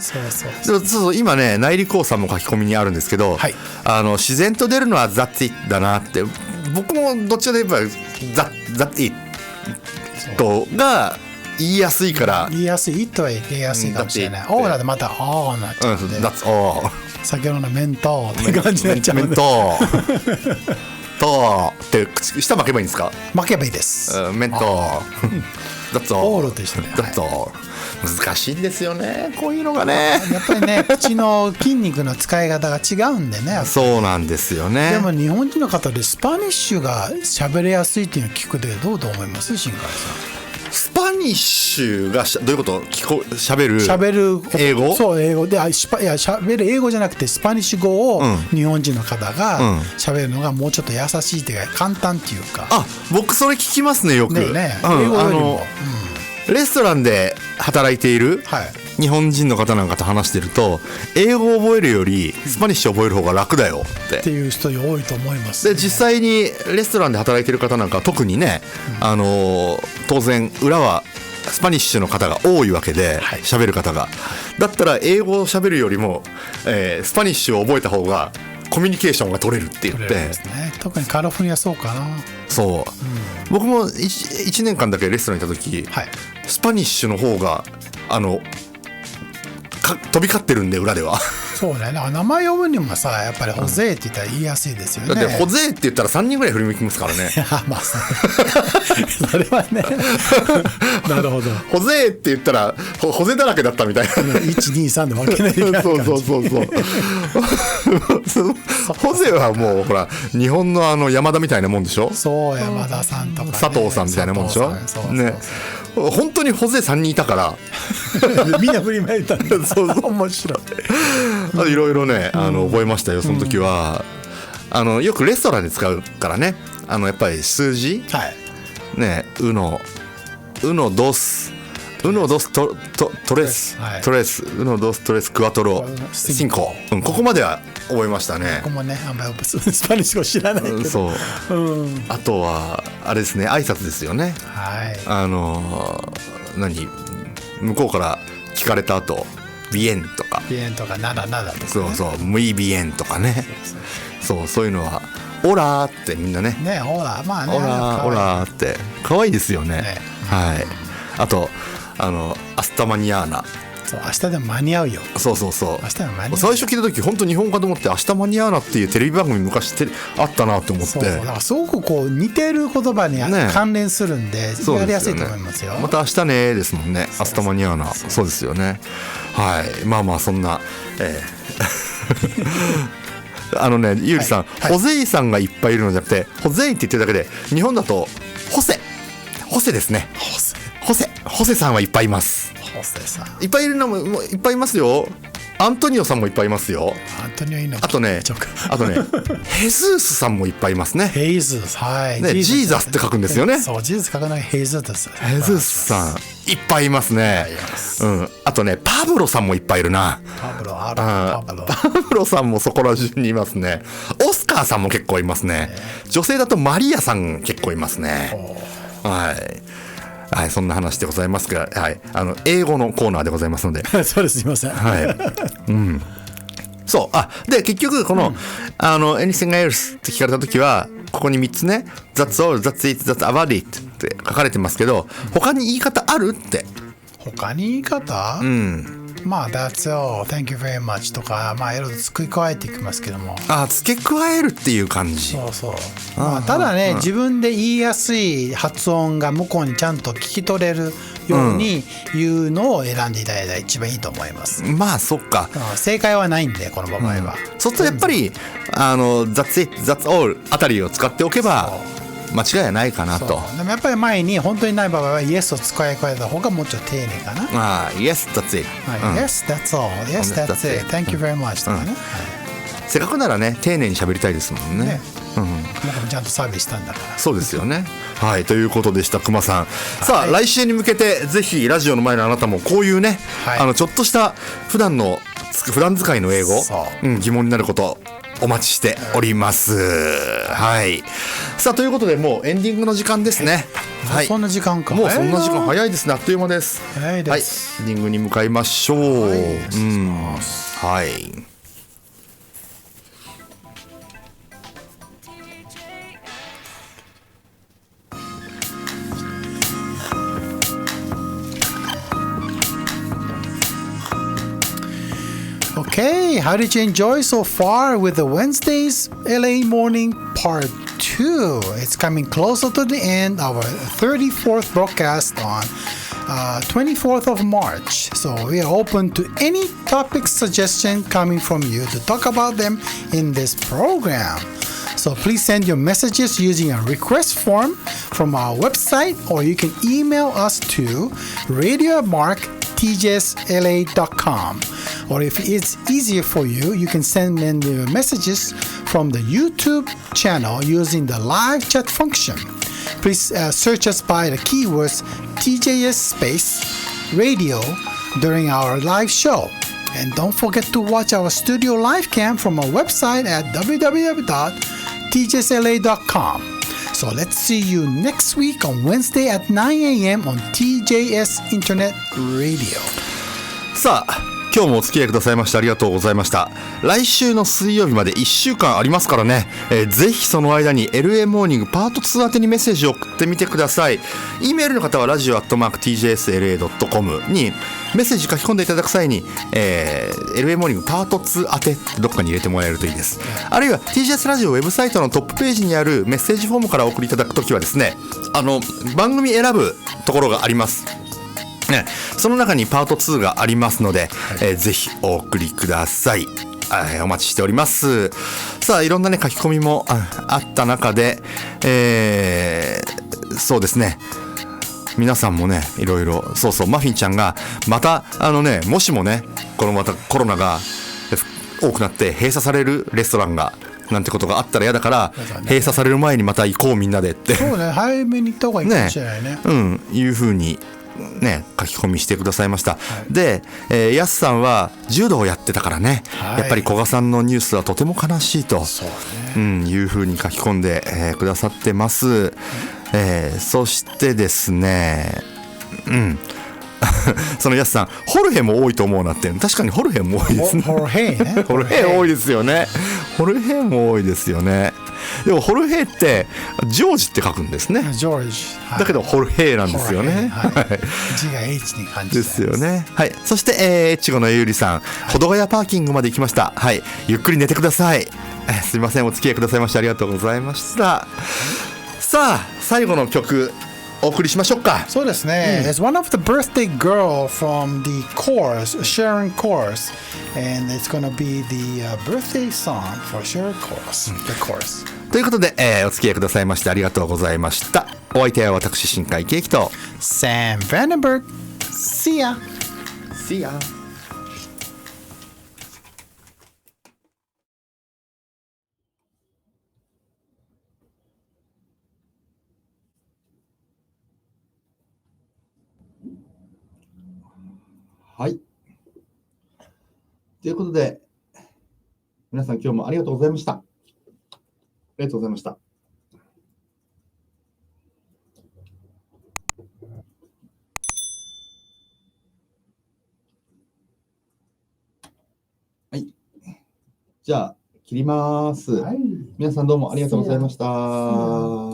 そう今ね、内里光さんも書き込みにあるんですけど、自然と出るのは That's it だなって。僕もどっちかといえば That's it とが言いやすいから。言いやすい it は言いやすいかもしれない。all だとまた all になっちゃうんで、That's all 先ほどのメントって感じになっちゃうんで、とって下巻けばいいんですか？巻けばいいです。メントThat's all としてね。That's all 難しいんですよね、こういうのがね。やっぱりね、口の筋肉の使い方が違うんでね。そうなんですよね。でも日本人の方でスパニッシュが喋れやすいっていうのを聞くでどうと思います？新海さん。スパニッシュがどういうこと？喋る英語？そう、英語で喋る英語じゃなくてスパニッシュ語を日本人の方が喋るのがもうちょっと優しいというか簡単っていうか。僕それ聞きますね、よく。英語よりもレストランで働いている日本人の方なんかと話してると、英語を覚えるよりスパニッシュを覚える方が楽だよっていう人多いと思います、ね。で実際にレストランで働いてる方なんかは特にね、当然裏はスパニッシュの方が多いわけで、喋る方がだったら英語を喋るよりも、スパニッシュを覚えた方がコミュニケーションが取れるって言って、特にカリフォルニアそうかな。そう、僕も 1年間だけレストランにいた時、スパニッシュの方が飛び交ってるんで裏では。そうね、名前呼ぶにもさ、やっぱりホゼーって言ったら言いやすいですよね。だってホゼーって言ったら3人ぐらい振り向きますからね。まあそれはねなるほど。ホゼーって言ったらホゼだらけだったみたいな。123で分けないといけない感じ。そうホゼはもうほら日本の山田みたいなもんでしょ。そう、山田さんとか、ね、佐藤さんみたいなもんでしょ。ね、本当にホゼ3人いたからみんな振り向いたんだ。そう面白い。いろいろね覚えましたよその時は。よくレストランで使うからね、やっぱり数字、ね、ウノドストレス、ウノドストレスクワトロシンコ、ここまでは覚えましたね。ここもね、あんまりスパニッシュ語知らないけど。そう、あとはあれですね、挨拶ですよね。向こうから聞かれた後ビエンとかビエンとかナダナダとか、ね、そうそうムイビエンとかね、そういうのはオラーってみんなねね、ほらまあね、オラーオラーって可愛いですよね。ね、はい。あとアスタマニアーナ、そう明日でも間に合うよ。そう明日でも間に合う。最初聞いた時本当日本語かと思って、明日マニアーナっていうテレビ番組昔あったなと思って、そうだからすごくこう似てる言葉にね関連するんで、そうやりですよねやすいと思いますよ。また明日ねですもんね、アスタマニアーナ。そうですよね。はい。まあそんな、ゆうりさん、ホゼイさんがいっぱいいるのじゃなくて、ホゼイって言ってるだけで、日本だとホセですね。ホセさんはいっぱいいます。ホセさんいっぱいいるのもいっぱいいますよ。アントニオさんもいっぱいいますよ。アントニオいいの。あとねヘズースさんもいっぱいいますね。ヘイズス、はい、ね、ジーザスって書くんですよね。そうジーザス書かないヘイズス。ヘズースさんいっぱいいますね。あとねパブロさんもいっぱいいるな。パブロさんもそこら中にいますね。オスカーさんも結構いますね。女性だとマリアさん結構いますね。はい、そんな話でございますが、はい、英語のコーナーでございますのでそうです、すいません。はい、そうで結局この、anything else って聞かれた時はここに3つね That's all, that's it, that's about it って書かれてますけど、他に言い方あるって。他に言い方、まあ That's all, thank you very much とか、まあいろいろ付け加えていきますけども、付け加えるっていう感じ。まあ、ただね、自分で言いやすい発音が向こうにちゃんと聞き取れるように言うのを選んでいただいたら一番いいと思います。まあそっか、正解はないんでこの場合は、そうするとやっぱりThat's it, that's all あたりを使っておけば間違いはないかなと。でもやっぱり前に本当にない場合は Yes を使い加えた方がもうちょっと丁寧かな。Yes, that's it、Yes, that's all. Yes, that's it. Thank you very much とかね、せっかくならね丁寧に喋りたいですもんね。僕もちゃんとサービスしたんだから。そうですよね。はい、ということでしたくまさん。さあ、来週に向けてぜひラジオの前のあなたもこういうね、ちょっとした普段使いの英語、疑問になることお待ちしております。はい。さあということでもうエンディングの時間ですね。はい。そんな時間か。もうそんな時間早いですね。あっという間です。早いです。はい。エンディングに向かいましょう。はい。Okay, how did you enjoy so far with the Wednesday's LA Morning Part 2? It's coming closer to the end of our 34th broadcast on 24th of March. So we are open to any topic suggestion coming from you to talk about them in this program. So please send your messages using a request form from our website, or you can email us to radio@tjsla.com. Or if it's easier for you, you can send in your messages from the YouTube channel using the live chat function. Please search us by the keywords TJS space radio during our live show. And don't forget to watch our studio live cam from our website at www.tjsla.com. So let's see you next week on Wednesday at 9 a.m. on TJS Internet Radio. さあ今日もお付き合いくださいましてありがとうございました。来週の水曜日まで1週間ありますからね、ぜひその間に LA モーニングパート2宛てにメッセージを送ってみてください。 E メールの方は radio@tjsla.com にメッセージ書き込んでいただく際に、LA モーニングパート2宛てどっかに入れてもらえるといいです。あるいは TJS ラジオウェブサイトのトップページにあるメッセージフォームからお送りいただくときはですね、番組選ぶところがありますね、その中にパート2がありますので、ぜひお送りください。お待ちしております。さあいろんなね書き込みも あった中で、そうですね、皆さんもねいろいろそうマフィンちゃんがまたもしもねこのまたコロナが多くなって閉鎖されるレストランがなんてことがあったら嫌だから、閉鎖される前にまた行こうみんなでって。そうね、早めに行った方がいいかもしれないね。いうふうにね書き込みしてくださいました。で、やすさんは柔道をやってたからね、やっぱり古賀さんのニュースはとても悲しいと、いうふうに書き込んで、くださってます。そしてですね、そのやすさん、ホルヘも多いと思うなって。確かにホルヘも多いですね。ホルヘイね。ホルヘイ多いですよね。ホルヘイも多いですよね。でもホルヘイってジョージって書くんですね。ジョージ。はい、だけどホルヘイなんですよね。はい、字が H に感じですよね。はい。そして、越後のゆうりさん、保土ヶ谷パーキングまで行きました。はい。ゆっくり寝てください。すいません、お付き合いくださいましてありがとうございました。さあ、最後の曲お送りしましょうか。そうですね。It's one of the birthday girl from the chorus, Sharon chorus, and it's gonna be the birthday song for Sharon chorus, the chorus. ということで、お付き合いくださいましてありがとうございました。お相手は私、新海圭樹と Sam Vandenberg. See ya. See ya. はい。ということで、皆さん今日もありがとうございました。ありがとうございました。はい。じゃあ、切ります。はい、皆さんどうもありがとうございました。